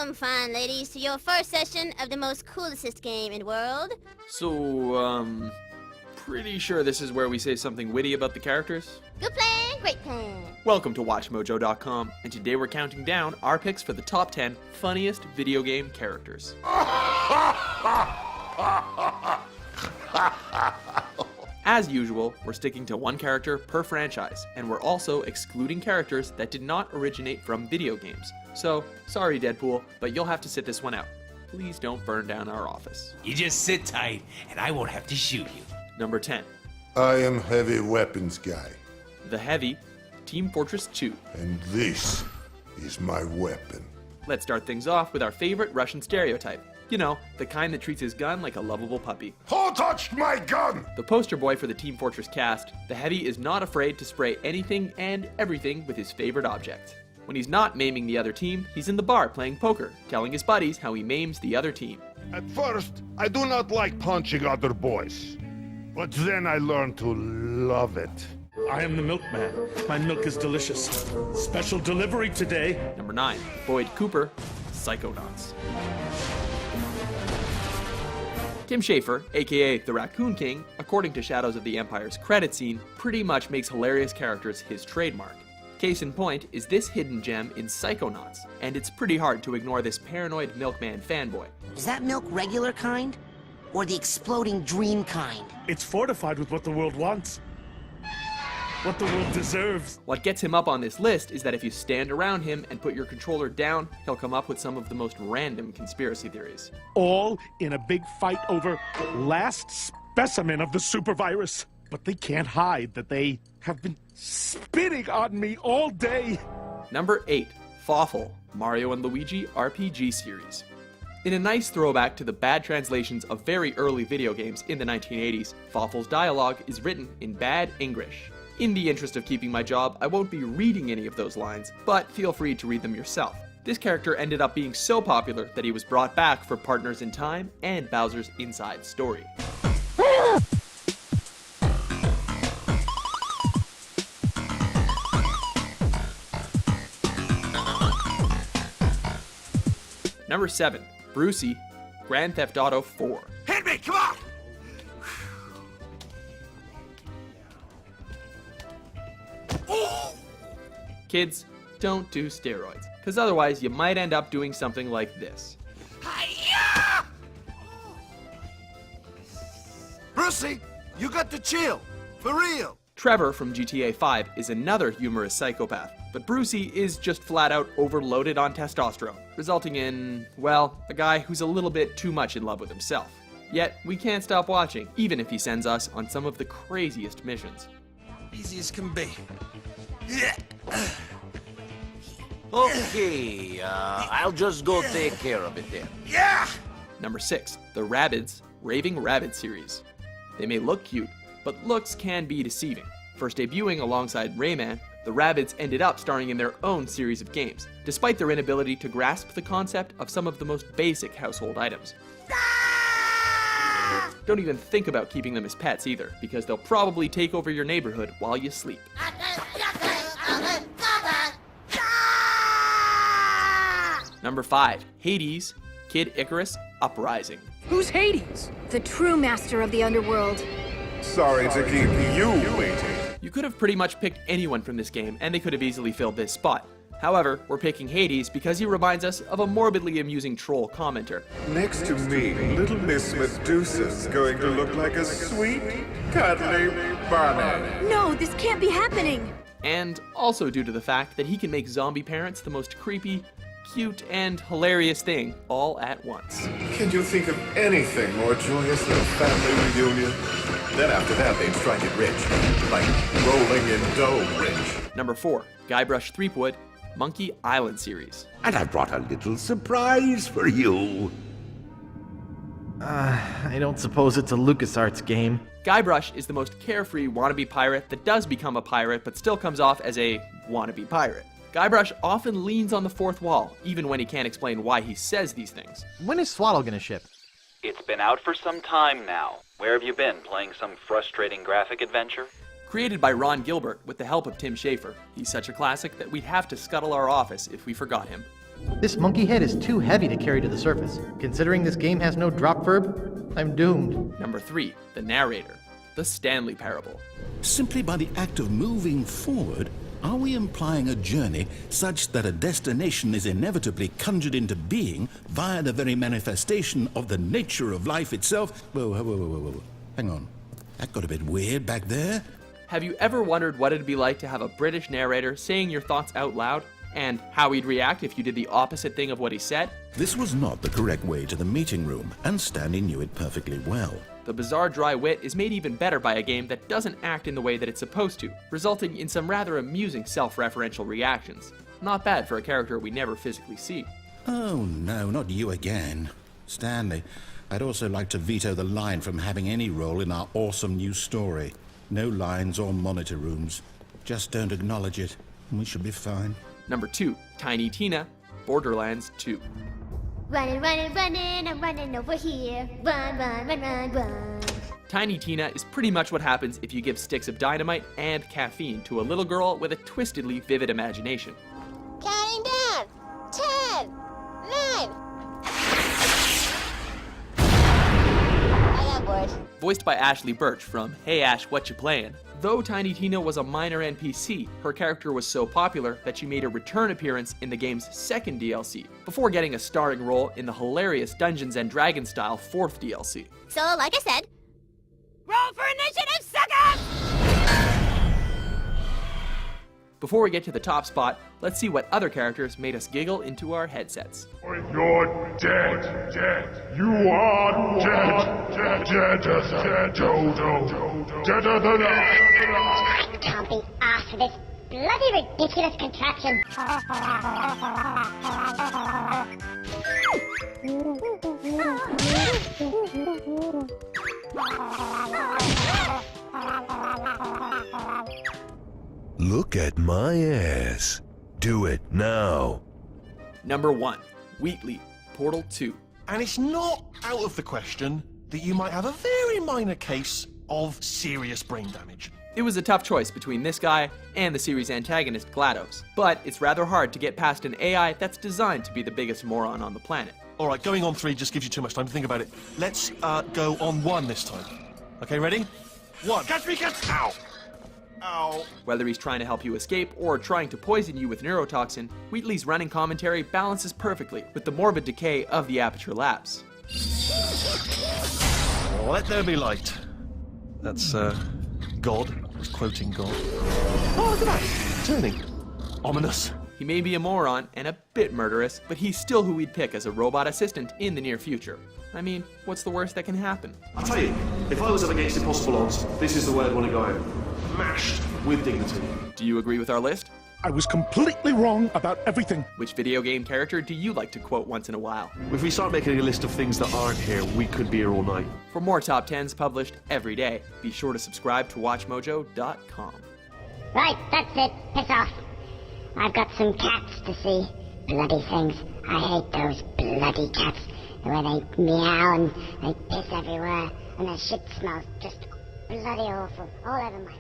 Welcome, fine ladies, to your first session of the most coolest game in the world. So, pretty sure this is where we say something witty about the characters? Good plan, great plan. Welcome to WatchMojo.com, and today we're counting down our picks for the top 10 funniest video game characters. As usual, we're sticking to one character per franchise, and we're also excluding characters that did not originate from video games. So, sorry Deadpool, but you'll have to sit this one out. Please don't burn down our office. You just sit tight, and I won't have to shoot you. Number 10, I am heavy weapons guy, The Heavy, Team Fortress 2. and this is my weapon. Let's start things off with our favorite Russian stereotype. You know, the kind that treats his gun like a lovable puppy. Who touched my gun? The poster boy for the Team Fortress cast, the Heavy is not afraid to spray anything and everything with his favorite object. When he's not maiming the other team, he's in the bar playing poker, telling his buddies how he maims the other team. At first, I do not like punching other boys. But then I learned to love it. I am the milkman. My milk is delicious. Special delivery today. Number 9, Boyd Cooper, Psychonauts. Tim Schafer, aka the Raccoon King, according to Shadows of the Empire's credit scene, pretty much makes hilarious characters his trademark. Case in point is this hidden gem in Psychonauts, and it's pretty hard to ignore this paranoid milkman fanboy. Is that milk regular kind? Or the exploding dream kind? It's fortified with what the world wants. What the world deserves. What gets him up on this list is that if you stand around him and put your controller down, he'll come up with some of the most random conspiracy theories. All in a big fight over last specimen of the supervirus. But they can't hide that they have been spitting on me all day. Number 8, Fawful, Mario & Luigi RPG series. In a nice throwback to the bad translations of very early video games in the 1980s, Fawful's dialogue is written in bad English. In the interest of keeping my job, I won't be reading any of those lines, but feel free to read them yourself. This character ended up being so popular that he was brought back for Partners in Time and Bowser's Inside Story. Number 7, Brucey, Grand Theft Auto 4. Hit me, come on! Kids, don't do steroids, because otherwise you might end up doing something like this. Hi-ya! Brucey, you got to chill. For real. Trevor from GTA 5 is another humorous psychopath, but Brucey is just flat out overloaded on testosterone, resulting in, well, a guy who's a little bit too much in love with himself. Yet, we can't stop watching, even if he sends us on some of the craziest missions. Easy as can be. Okay, I'll just go take care of it then. Yeah! Number 6, the Rabbids Raving Rabbit series. They may look cute, but looks can be deceiving. First debuting alongside Rayman, the Rabbids ended up starring in their own series of games, despite their inability to grasp the concept of some of the most basic household items. Don't even think about keeping them as pets either, because they'll probably take over your neighborhood while you sleep. Number 5, Hades, Kid Icarus Uprising. Who's Hades? The true master of the underworld. Sorry to keep you waiting. You could have pretty much picked anyone from this game, and they could have easily filled this spot. However, we're picking Hades because he reminds us of a morbidly amusing troll commenter. Next to me, little Miss Medusa's going to look like a sweet, cuddly bunny. No, this can't be happening. And also due to the fact that he can make zombie parents the most creepy, cute, and hilarious thing all at once. Can you think of anything more joyous than a family reunion? Then after that, they'd strike it rich. Like rolling in dough rich. Number 4, Guybrush Threepwood, Monkey Island series. And I brought a little surprise for you. I don't suppose it's a LucasArts game. Guybrush is the most carefree wannabe pirate that does become a pirate but still comes off as a wannabe pirate. Guybrush often leans on the fourth wall, even when he can't explain why he says these things. When is Swaddle gonna ship? It's been out for some time now. Where have you been, playing some frustrating graphic adventure? Created by Ron Gilbert with the help of Tim Schafer, he's such a classic that we'd have to scuttle our office if we forgot him. This monkey head is too heavy to carry to the surface. Considering this game has no drop verb, I'm doomed. Number 3, the narrator. The Stanley Parable. Simply by the act of moving forward, are we implying a journey such that a destination is inevitably conjured into being via the very manifestation of the nature of life itself? Whoa. Hang on. That got a bit weird back there. Have you ever wondered what it'd be like to have a British narrator saying your thoughts out loud? And how he'd react if you did the opposite thing of what he said? This was not the correct way to the meeting room, and Stanley knew it perfectly well. The bizarre dry wit is made even better by a game that doesn't act in the way that it's supposed to, resulting in some rather amusing self-referential reactions. Not bad for a character we never physically see. Oh no, not you again. Stanley, I'd also like to veto the line from having any role in our awesome new story. No lines or monitor rooms. Just don't acknowledge it, and we should be fine. Number 2, Tiny Tina, Borderlands 2. Running, I'm running over here. Run. Tiny Tina is pretty much what happens if you give sticks of dynamite and caffeine to a little girl with a twistedly vivid imagination. Counting down. 10, 9. I got bored. Voiced by Ashley Birch from Hey Ash, What You Playin'? Though Tiny Tina was a minor NPC, her character was so popular that she made a return appearance in the game's second DLC, before getting a starring role in the hilarious Dungeons & Dragons style fourth DLC. So, like I said, roll for initiative, suckers! Before we get to the top spot, let's see what other characters made us giggle into our headsets. You're dead. You are dead. Deader than I can't be asked for this bloody ridiculous contraption. Look at my ass. Do it now. Number 1, Wheatley, Portal 2. And it's not out of the question that you might have a very minor case of serious brain damage. It was a tough choice between this guy and the series' antagonist GLaDOS, but it's rather hard to get past an AI that's designed to be the biggest moron on the planet. Alright, going on 3 just gives you too much time to think about it. Let's go on 1 this time. Okay, ready? 1. Catch me, catch! Ow! Ow. Whether he's trying to help you escape or trying to poison you with neurotoxin, Wheatley's running commentary balances perfectly with the morbid decay of the Aperture Labs. Let there be light. That's, God. He's quoting God. Oh, look at that! Turning. Ominous. He may be a moron and a bit murderous, but he's still who we'd pick as a robot assistant in the near future. I mean, what's the worst that can happen? I'll tell you, if I was up against impossible odds, this is the way I'd want to go out. Mashed with dignity. Do you agree with our list? I was completely wrong about everything. Which video game character do you like to quote once in a while? If we start making a list of things that aren't here, we could be here all night. For more top 10s published every day, be sure to subscribe to WatchMojo.com. Right, that's it. Piss off. I've got some cats to see. Bloody things. I hate those bloody cats. The way they meow and they piss everywhere and their shit smells just bloody awful all over my